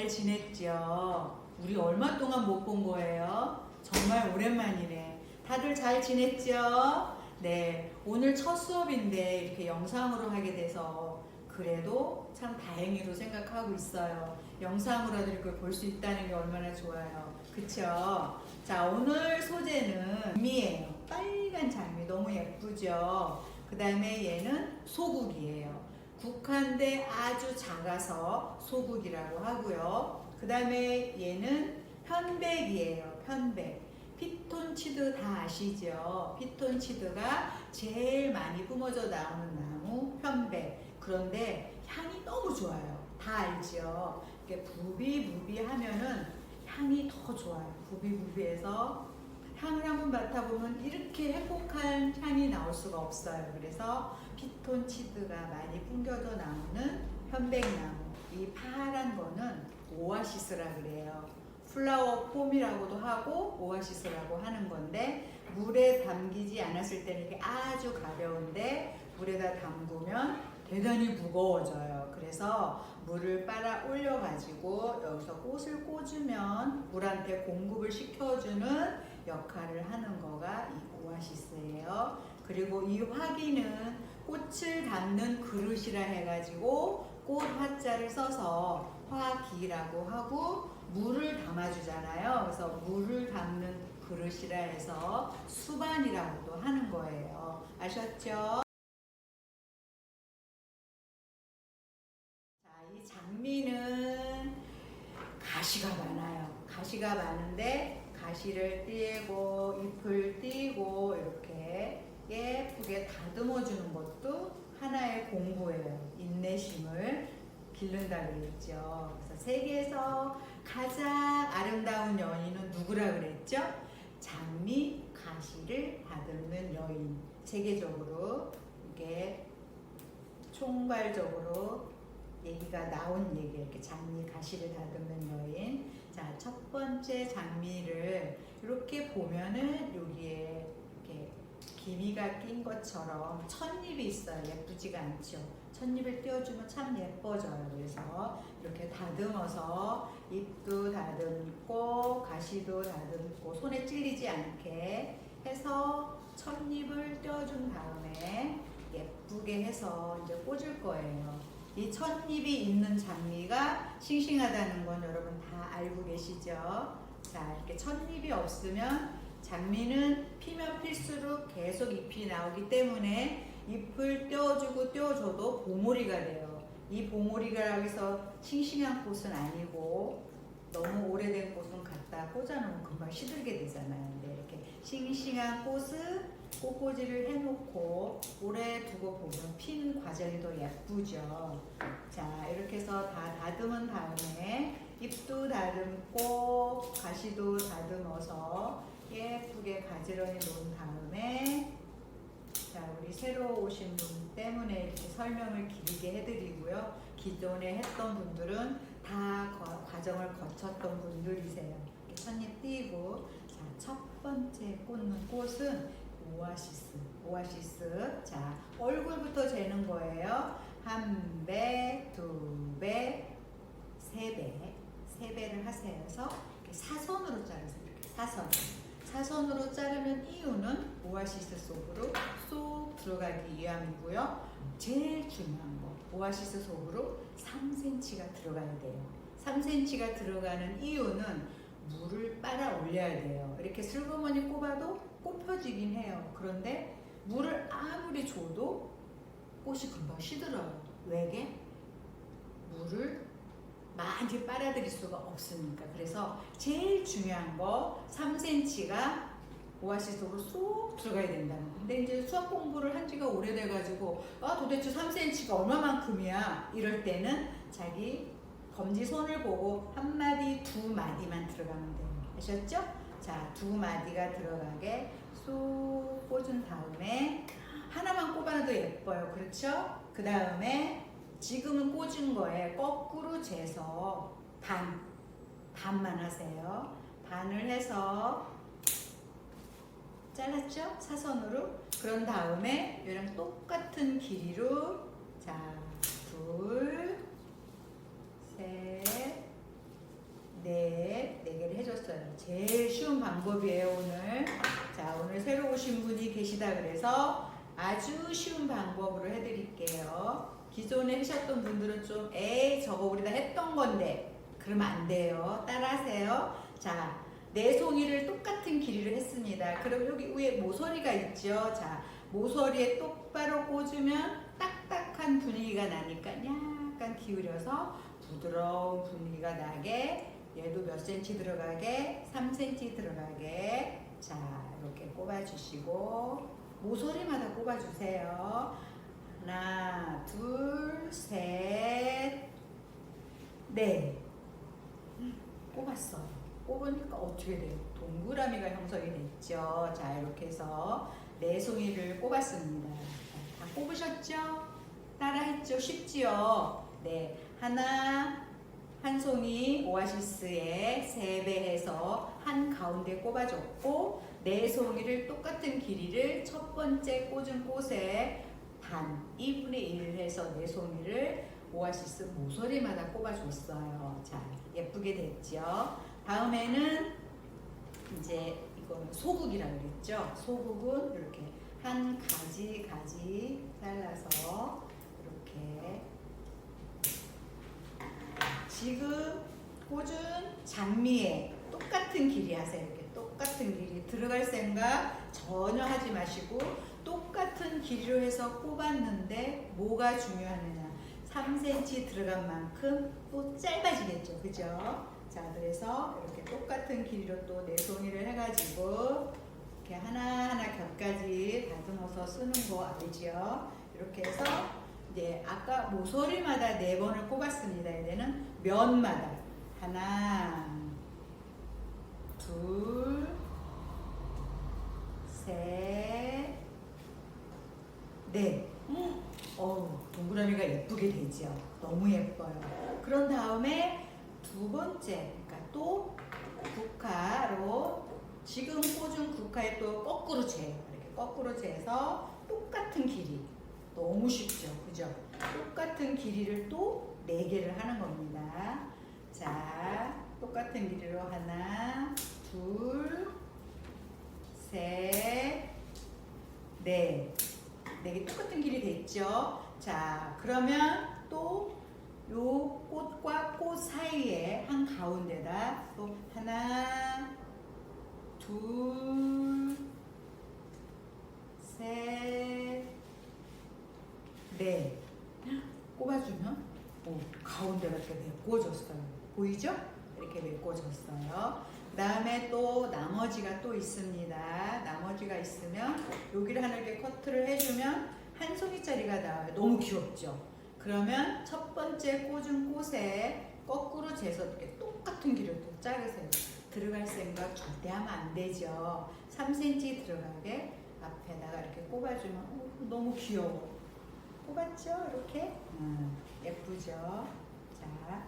잘 지냈죠? 우리 얼마 동안 못 본 거예요? 정말 오랜만이네. 다들 잘 지냈죠? 네, 오늘 첫 수업인데 이렇게 영상으로 하게 돼서 그래도 참 다행히도 생각하고 있어요. 영상으로도 이렇게 볼 수 있다는 게 얼마나 좋아요. 그쵸? 자, 오늘 소재는 장미예요. 빨간 장미 너무 예쁘죠? 그 다음에 얘는 소국이에요. 국화인데 아주 작아서 소국이라고 하고요. 그 다음에 얘는 편백이에요. 편백. 피톤치드 다 아시죠? 피톤치드가 제일 많이 뿜어져 나오는 나무 편백. 그런데 향이 너무 좋아요. 다 알죠? 이렇게 부비부비 하면은 향이 더 좋아요. 부비부비해서 향을 한번 맡아보면 이렇게 행복한 향이 나올 수가 없어요. 그래서 피톤치드가 많이 풍겨져 나오는 편백나무. 이 파란 거는 오아시스라 그래요. 플라워 폼이라고도 하고 오아시스라고 하는 건데 물에 담기지 않았을 때는 이렇게 아주 가벼운데 물에다 담그면 대단히 무거워져요. 그래서 물을 빨아 올려 가지고 여기서 꽃을 꽂으면 물한테 공급을 시켜주는 역할을 하는 거가 이 오아시스예요. 그리고 이 화기는 꽃을 담는 그릇이라 해가지고 꽃 화자를 써서 화기라고 하고 물을 담아주잖아요. 그래서 물을 담는 그릇이라 해서 수반이라고도 하는 거예요. 아셨죠? 자, 이 장미는 가시가 많아요. 가시가 많은데 가시를 띄고 잎을 띄고 이렇게 예쁘게 다듬어 주는 것도 하나의 공부예요. 인내심을 기른다 그랬죠. 그래서 세계에서 가장 아름다운 여인은 누구라 그랬죠? 장미 가시를 다듬는 여인. 세계적으로 이게 총괄적으로 얘기가 나온 얘기, 이렇게 장미 가시를 다듬는 여인. 자, 첫 번째 장미를 이렇게 보면은 여기에 이렇게 기미가 낀 것처럼 찻잎이 있어요. 예쁘지가 않죠. 찻잎을 띄워주면 참 예뻐져요. 그래서 이렇게 다듬어서 잎도 다듬고 가시도 다듬고 손에 찔리지 않게 해서 찻잎을 띄워준 다음에 예쁘게 해서 이제 꽂을 거예요. 이 찻잎이 있는 장미가 싱싱하다는 건 여러분 다 알고 계시죠? 자, 이렇게 찻잎이 없으면 장미는 피면 필수록 계속 잎이 나오기 때문에 잎을 떼어주고 떼어줘도 봉오리가 돼요. 이 봉오리가 여기서 싱싱한 꽃은 아니고 너무 오래된 꽃은 갖다 꽂아놓으면 금방 시들게 되잖아요. 근데 이렇게 싱싱한 꽃은 꽃꽂이를 해놓고 오래 두고 보면 핀 과정이 더 예쁘죠. 자, 이렇게 해서 다 다듬은 다음에 잎도 다듬고 가시도 다듬어서 예쁘게 가지런히 놓은 다음에 자, 우리 새로 오신 분 때문에 이렇게 설명을 길게 해드리고요. 기존에 했던 분들은 다 과정을 거쳤던 분들이세요. 이렇게 찻잎 띄고 자, 첫 번째 꽂는 꽃은 오아시스. 오아시스. 자, 얼굴부터 재는 거예요. 한 배, 두 배, 세 배. 세 배를 하세요. 그래서 이렇게 사선으로 자르세요. 이렇게 사선. 사선으로 자르는 이유는 오아시스 속으로 쏙 들어가기 위함이고요. 제일 중요한 거, 오아시스 속으로 3cm가 들어가야 돼요. 3cm가 들어가는 이유는 물을 빨아 올려야 돼요. 이렇게 슬그머니 꼽아도 꽃 펴지긴 해요. 그런데 물을 아무리 줘도 꽃이 금방 시들어요. 왜게? 물을 많이 빨아들일 수가 없으니까. 그래서 제일 중요한 거 3cm가 오아시스 속으로 쏙 들어가야 된다는 거. 근데 이제 수학 공부를 한 지가 오래돼가지고 도대체 3cm가 얼마만큼이야? 이럴 때는 자기 검지 손을 보고 한 마디, 두 마디만 들어가면 돼요. 아셨죠? 자, 두 마디가 들어가게 쏙 꽂은 다음에 하나만 꼽아도 예뻐요. 그렇죠? 그 다음에 지금은 꽂은 거에 거꾸로 재서 반만 하세요. 반을 해서 잘랐죠? 사선으로. 그런 다음에 얘랑 똑같은 길이로 자, 둘, 셋, 넷, 4개를 해줬어요. 제일 쉬운 방법이에요, 오늘. 자, 오늘 새로 오신 분이 계시다 그래서 아주 쉬운 방법으로 해드릴게요. 기존에 하셨던 분들은 좀, 저거 우리 다 했던 건데, 그러면 안 돼요. 따라하세요. 자, 네 송이를 똑같은 길이를 했습니다. 그럼 여기 위에 모서리가 있죠. 자, 모서리에 똑바로 꽂으면 딱딱한 분위기가 나니까 약간 기울여서 부드러운 분위기가 나게, 얘도 몇 cm 들어가게, 3cm 들어가게. 자, 이렇게 꼽아주시고 모서리마다 꼽아주세요. 하나, 둘, 셋, 넷. 꼽았어요. 꼽으니까 어떻게 돼요? 동그라미가 형성이 됐죠. 자, 이렇게 해서 네 송이를 꼽았습니다. 다 꼽으셨죠? 따라했죠? 쉽지요? 네, 한 송이 오아시스에 3배 해서 한 가운데 꼽아줬고, 네 송이를 똑같은 길이를 첫 번째 꽂은 꽃에 반, 2분의 1을 해서 네 송이를 오아시스 모서리마다 꼽아줬어요. 자, 예쁘게 됐죠? 다음에는 이제 이거는 소국이라고 그랬죠? 소국은 이렇게 한 가지 잘라서 이렇게 지금 꽂은 장미에 똑같은 길이 하세요. 이렇게 똑같은 길이 들어갈 생각 전혀 하지 마시고 똑같은 길이로 해서 꼽았는데 뭐가 중요하느냐? 3cm 들어간 만큼 또 짧아지겠죠. 그죠? 자, 그래서 이렇게 똑같은 길이로 또 네 송이를 해가지고 이렇게 하나하나 겹까지 다듬어서 쓰는 거 알죠? 이렇게 해서 이제 아까 모서리마다 4번을 꼽았습니다. 얘는 면마다 하나, 둘, 셋, 넷. 동그라미가 예쁘게 되죠. 너무 예뻐요. 그런 다음에 두 번째, 그러니까 또 국화로 지금 꽂은 국화에 또 거꾸로 재요. 이렇게 거꾸로 재서 똑같은 길이. 너무 쉽죠, 그죠? 똑같은 길이를 또 4개를 하는 겁니다. 자, 똑같은 길이로 하나, 둘, 셋, 넷. 4개 똑같은 길이 됐죠? 자, 그러면 또 요 꽃과 꽃 사이에 한 가운데다 또 하나, 둘, 셋, 넷 꼽아주면 가운데가 이렇게 메꿔졌어요. 보이죠? 이렇게 메꿔졌어요. 그 다음에 또 나머지가 또 있습니다. 나머지가 있으면 여기를 하나 이렇게 커트를 해주면 한 송이짜리가 나와요. 너무 귀엽죠? 그러면 첫 번째 꽂은 꽃에 거꾸로 재서 이렇게 똑같은 길을 또 자르세요. 들어갈 생각 절대 하면 안 되죠. 3cm 들어가게 앞에다가 이렇게 꼽아주면 너무 귀여워. 꼽았죠? 이렇게? 예쁘죠? 자,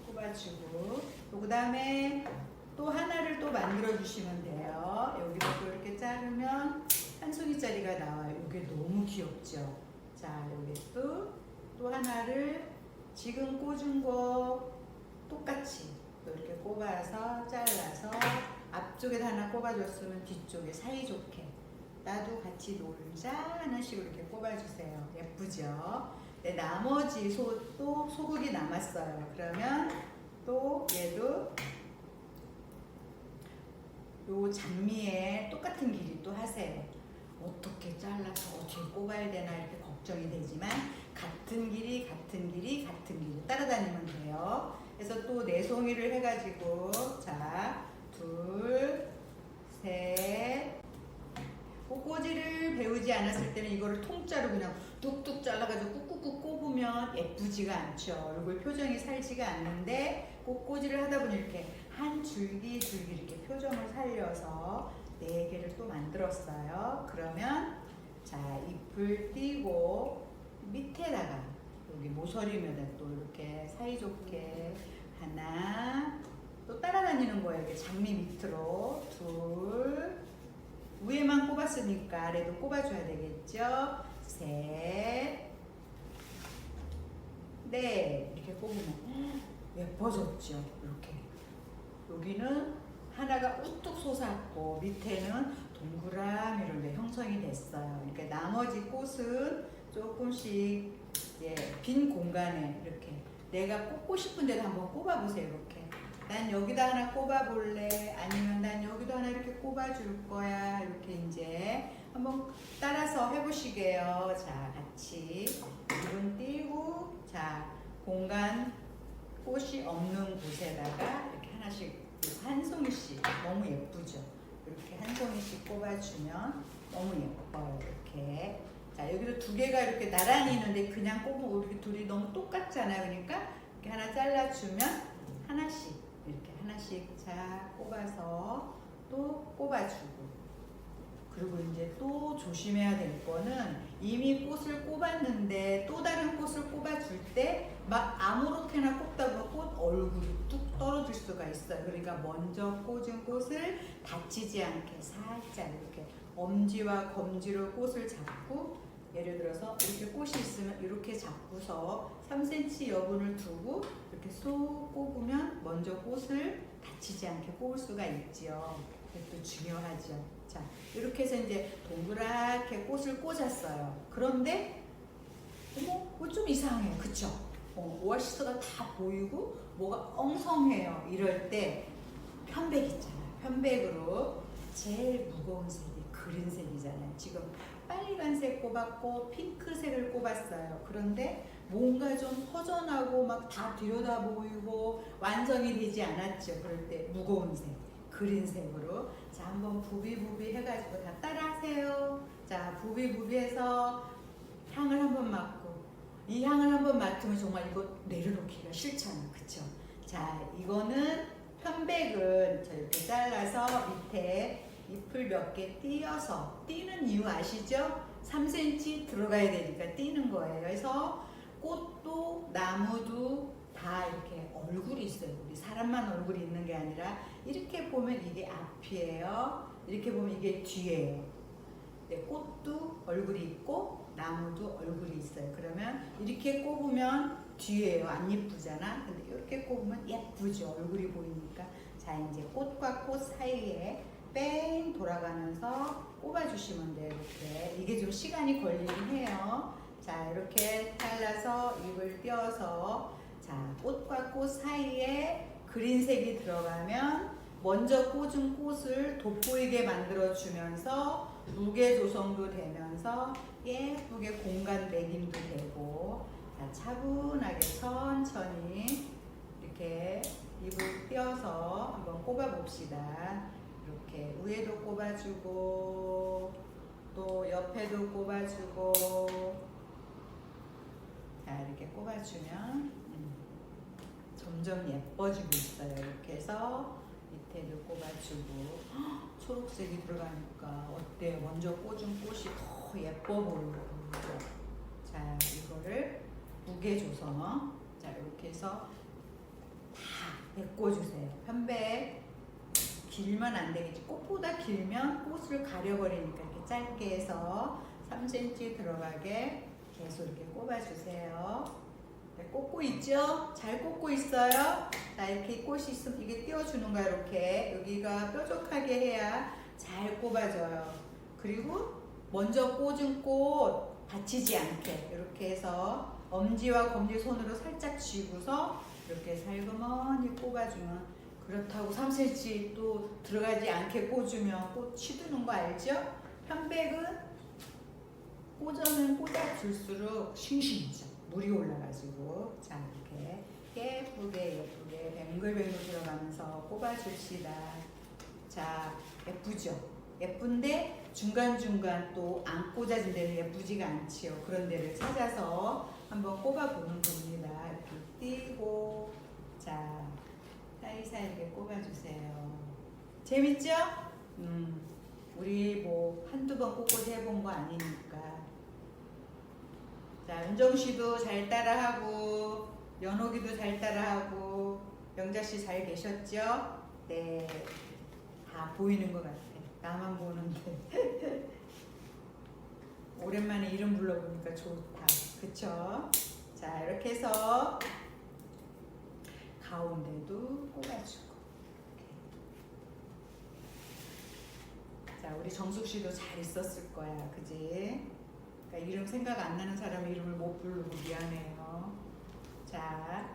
꼽아주고 그 다음에 또 하나를 또 만들어 주시면 돼요. 여기를 또 이렇게 자르면 한 송이짜리가 나와요. 이게 너무 귀엽죠? 자, 여기 또 하나를 지금 꽂은 거 똑같이 이렇게 꼽아서 잘라서 앞쪽에다 하나 꼽아줬으면 뒤쪽에 사이좋게 나도 같이 놀자 하는 식으로 이렇게 꼽아주세요. 예쁘죠? 네, 나머지 또 소국이 남았어요. 그러면 또 얘도 요 장미에 똑같은 길이 또 하세요. 어떻게 잘라서 어떻게 꼽아야 되나 이렇게 걱정이 되지만 같은 길이 따라다니면 돼요. 그래서 또 4송이를 해가지고 자, 둘, 셋. 꽃꽂이를 배우지 않았을 때는 이거를 통짜로 그냥 뚝뚝 잘라가지고 꾹꾹꾹 꼽으면 예쁘지가 않죠. 얼굴 표정이 살지가 않는데 꽃꽂이를 하다 보니 이렇게 한 줄기 이렇게 표정을 살려서 4개를 또 만들었어요. 그러면 자, 잎을 띄고 밑에다가 여기 모서리마다 또 이렇게 사이좋게 하나 또 따라다니는 거예요. 이렇게 장미 밑으로 둘 위에만 꼽았으니까 아래도 꼽아줘야 되겠죠. 셋, 넷 이렇게 꼽으면 예뻐졌죠. 이렇게 여기는 하나가 우뚝 솟았고 밑에는 동그라미로 이제 형성이 됐어요. 그러니까 나머지 꽃은 조금씩 빈 공간에 이렇게 내가 꽂고 싶은 데도 한번 꼽아보세요. 이렇게 난 여기다 하나 꼽아볼래, 아니면 난 여기도 하나 이렇게 꼽아줄 거야. 이렇게 이제 한번 따라서 해보시게요. 자, 같이 기분 띄고, 자, 공간 꽃이 없는 곳에다가 이렇게 하나씩 한 송이씩, 너무 예쁘죠? 이렇게 한 송이씩 꼽아주면 너무 예뻐요. 이렇게. 자, 여기도 두 개가 이렇게 나란히 있는데 그냥 꼽으면 우리 둘이 너무 똑같잖아요. 그러니까 이렇게 하나 잘라주면 하나씩 이렇게 하나씩 자 꼽아서 또 꼽아주고. 그리고 이제 또 조심해야 될 거는 이미 꽃을 꼽았는데 또 다른 꽃을 꼽아줄 때 막 아무렇게나 꼽다 보면 꽃 얼굴이 뚝 떨어질 수가 있어요. 그러니까 먼저 꽂은 꽃을 다치지 않게 살짝 이렇게 엄지와 검지로 꽃을 잡고, 예를 들어서 이렇게 꽃이 있으면 이렇게 잡고서 3cm 여분을 두고 이렇게 쏙 꼽으면 먼저 꽃을 다치지 않게 꼽을 수가 있죠. 그것도 중요하죠. 자, 이렇게 해서 이제 동그랗게 꽃을 꽂았어요. 그런데 뭐 좀 이상해요. 그쵸? 오아시스가 다 보이고 뭐가 엉성해요. 이럴 때 편백 있잖아요. 편백으로 제일 무거운 색이 그린색이잖아요. 지금 빨간색 꼽았고 핑크색을 꼽았어요. 그런데 뭔가 좀 허전하고 막 다 들여다 보이고 완성이 되지 않았죠. 그럴 때 무거운 색, 그린색으로. 자, 한번 부비부비 해가지고 다 따라하세요. 자, 부비부비 해서 향을 한번 맡고, 이 향을 한번 맡으면 정말 이거 내려놓기가 싫잖아. 그쵸? 자, 이거는 편백은 이렇게 잘라서 밑에 잎을 몇 개 띄어서, 띄는 이유 아시죠? 3cm 들어가야 되니까 띄는 거예요. 그래서 꽃도 나무도 다 이렇게 얼굴이 있어요. 우리 사람만 얼굴이 있는 게 아니라 이렇게 보면 이게 앞이에요. 이렇게 보면 이게 뒤에요. 네, 꽃도 얼굴이 있고 나무도 얼굴이 있어요. 그러면 이렇게 꼽으면 뒤에요. 안 예쁘잖아. 근데 이렇게 꼽으면 예쁘죠. 얼굴이 보이니까. 자, 이제 꽃과 꽃 사이에 뺑 돌아가면서 꼽아주시면 돼요. 이렇게. 이게 좀 시간이 걸리긴 해요. 자, 이렇게 잘라서 잎을 띄어서, 자, 꽃과 꽃 사이에 그린색이 들어가면 먼저 꽂은 꽃을 돋보이게 만들어주면서 무게 조성도 되면서 예쁘게 공간 매김도 되고. 자, 차분하게 천천히 이렇게 잎을 띄어서 한번 꼽아 봅시다. 이렇게 위에도 꼽아주고 또 옆에도 꼽아주고. 자, 이렇게 꼽아주면 점점 예뻐지고 있어요. 이렇게 해서 밑에도 꼽아주고. 초록색이 들어가니까 어때요? 먼저 꽂은 꽃이 더 예뻐 보이고. 자, 이거를 무게 조성. 자, 이렇게 해서 다 메꿔주세요. 편백 길면 안 되겠지. 꽃보다 길면 꽃을 가려버리니까 이렇게 짧게 해서 3cm 들어가게 계속 이렇게 꼽아주세요. 네, 꽂고 있죠? 잘 꽂고 있어요? 자, 이렇게 꽃이 있으면 이게 띄워주는 거야. 이렇게 여기가 뾰족하게 해야 잘 꼽아져요. 그리고 먼저 꽂은 꽃 다치지 않게 이렇게 해서 엄지와 검지 손으로 살짝 쥐고서 이렇게 살그머니 꼽아주면, 그렇다고 3cm 또 들어가지 않게 꽂으면 꽃 치드는 거 알죠? 편백은 꽂으면 꽂아줄수록 싱싱해져. 물이 올라가지고. 자, 이렇게 예쁘게 뱅글뱅글 들어가면서 꼽아줍시다. 자, 예쁘죠? 예쁜데 중간중간 또 안 꽂아진 데는 예쁘지가 않지요. 그런 데를 찾아서 한번 꼽아보는 겁니다. 이렇게 띄고, 자, 사이사이 이렇게 꼽아주세요. 재밌죠? 우리 뭐 한두 번 꽂고 해본 거 아니니까. 자, 은정씨도 잘 따라하고 연옥이도 잘 따라하고 영자씨 잘 계셨죠? 네, 다 보이는 것 같아. 나만 보는데. 오랜만에 이름 불러보니까 좋다. 그쵸? 자, 이렇게 해서 가운데도 꼽아주고 자, 우리 정숙 씨도 잘 있었을 거야, 그지? 그러니까 이름 생각 안 나는 사람 이름을 못 부르고 미안해요. 자,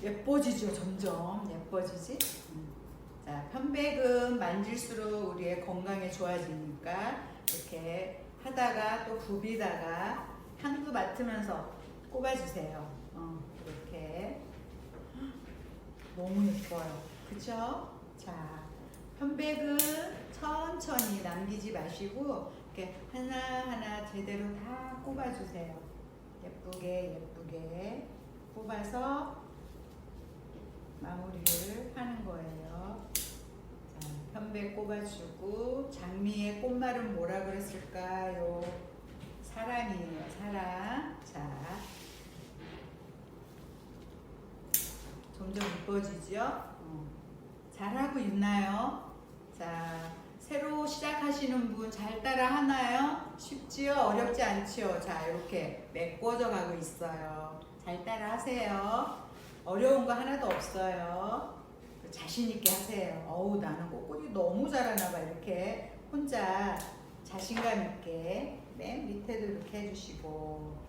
예뻐지죠, 점점 예뻐지지? 자, 편백은 만질수록 우리의 건강에 좋아지니까 이렇게 하다가 또 부비다가 향도 맡으면서 꼽아주세요. 이렇게 너무 예뻐요, 그쵸? 자, 편백은 천천히 남기지 마시고 이렇게 하나하나 제대로 다 꼽아주세요. 예쁘게 예쁘게 꼽아서 마무리를 하는 거예요. 자, 편백 꼽아주고 장미의 꽃말은 뭐라 그랬을까요? 사랑이에요, 사랑. 자, 점점 이뻐지죠? 잘하고 있나요? 자, 새로 시작하시는 분 잘 따라 하나요? 쉽지요? 어렵지 않지요? 자, 이렇게 메꿔져 가고 있어요. 잘 따라 하세요. 어려운 거 하나도 없어요. 자신 있게 하세요. 어우, 나는 꽃꽂이 너무 잘하나 봐. 이렇게 혼자 자신감 있게 맨 밑에도 이렇게 해주시고,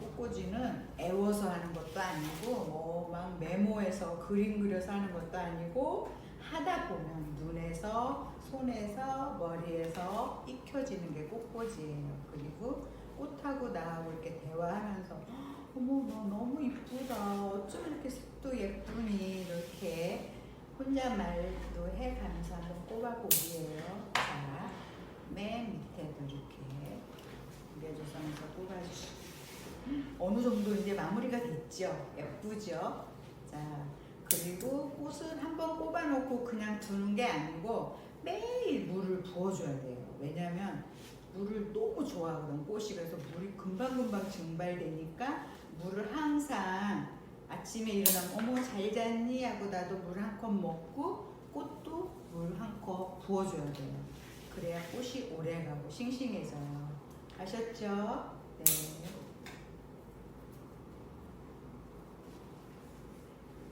꽃꽂이는 애워서 하는 것도 아니고 뭐 막 메모해서 그림 그려서 하는 것도 아니고 하다 보면 눈에서 손에서 머리에서 익혀지는 게 꽃꽂이에요. 그리고 꽃하고 나하고 이렇게 대화하면서 어머 너 너무 이쁘다, 어쩜 이렇게 색도 예쁘니, 이렇게 혼잣말도 해가면서 한번 꼽아보기예요. 자, 맨 밑에도 이렇게 무게조선에서 꼽아주시고 어느 정도 이제 마무리가 됐죠. 예쁘죠? 자, 그리고 꽃은 한번 꼽아놓고 그냥 두는 게 아니고 매일 물을 부어줘야 돼요. 왜냐면 물을 너무 좋아하거든, 꽃이. 그래서 물이 금방금방 증발되니까 물을 항상 아침에 일어나면 어머 잘 잤니? 하고 나도 물 한 컵 먹고 꽃도 물 한 컵 부어줘야 돼요. 그래야 꽃이 오래가고 싱싱해져요. 아셨죠? 네.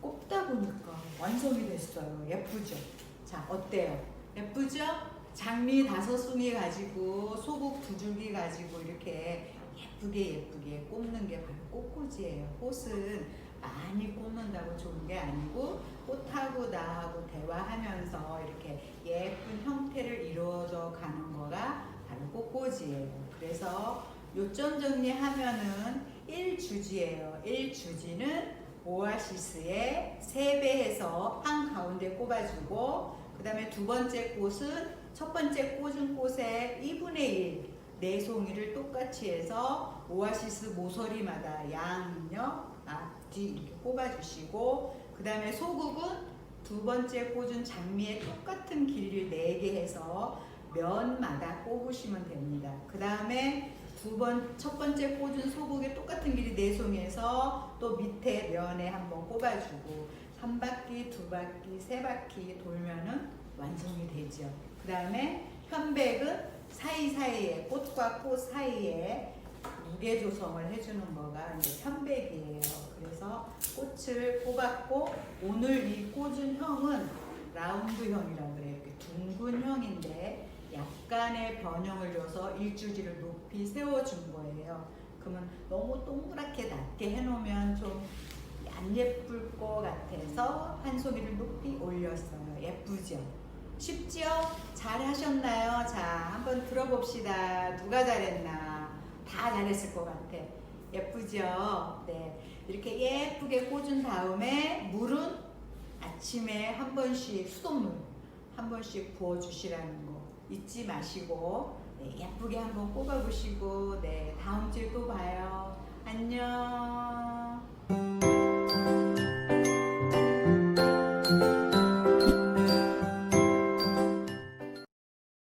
꼽다 보니까 완성이 됐어요. 예쁘죠? 자, 어때요? 예쁘죠? 장미 5송이 가지고 소국 2줄기 가지고 이렇게 예쁘게 꼽는 게 바로 꽃꽂이에요. 꽃은 많이 꼽는다고 좋은 게 아니고 꽃하고 나하고 대화하면서 이렇게 예쁜 형태를 이루어져 가는 거가 바로 꽃꽂이에요. 그래서 요점 정리하면은 1주지예요. 1주지는 오아시스의 3배 해서 한가운데 꼽아주고, 그 다음에 두 번째 꽃은 첫 번째 꽂은 꽃의 2분의 1 4송이를 똑같이 해서 오아시스 모서리마다 양옆 앞뒤 이렇게 꼽아주시고, 그 다음에 소국은 두 번째 꽂은 장미의 똑같은 길이를 4개 해서 면마다 꼽으시면 됩니다. 그 다음에 첫 번째 꽂은 소국의 똑같은 길이 4송에서 또 밑에 면에 한번 꼽아주고 1바퀴, 2바퀴, 3바퀴 돌면은 완성이 되죠. 그 다음에 편백은 사이사이에 꽃과 꽃 사이에 무게 조성을 해주는 거가 이제 편백이에요. 그래서 꽃을 꼽았고, 오늘 이 꽂은 형은 라운드형이라고 그래요. 이렇게 둥근 형인데 약간의 변형을 줘서 일주지를 높이 세워준 거예요. 그러면 너무 동그랗게 낮게 해놓으면 좀 안 예쁠 것 같아서 한 송이를 높이 올렸어요. 예쁘죠? 쉽죠? 잘 하셨나요? 자, 한번 들어봅시다. 누가 잘했나? 다 잘했을 것 같아. 예쁘죠? 네, 이렇게 예쁘게 꽂은 다음에 물은 아침에 한 번씩 수돗물 한 번씩 부어주시라는 거 잊지 마시고, 네, 예쁘게 한번 꼽아보시고, 네, 다음 주에 또 봐요. 안녕.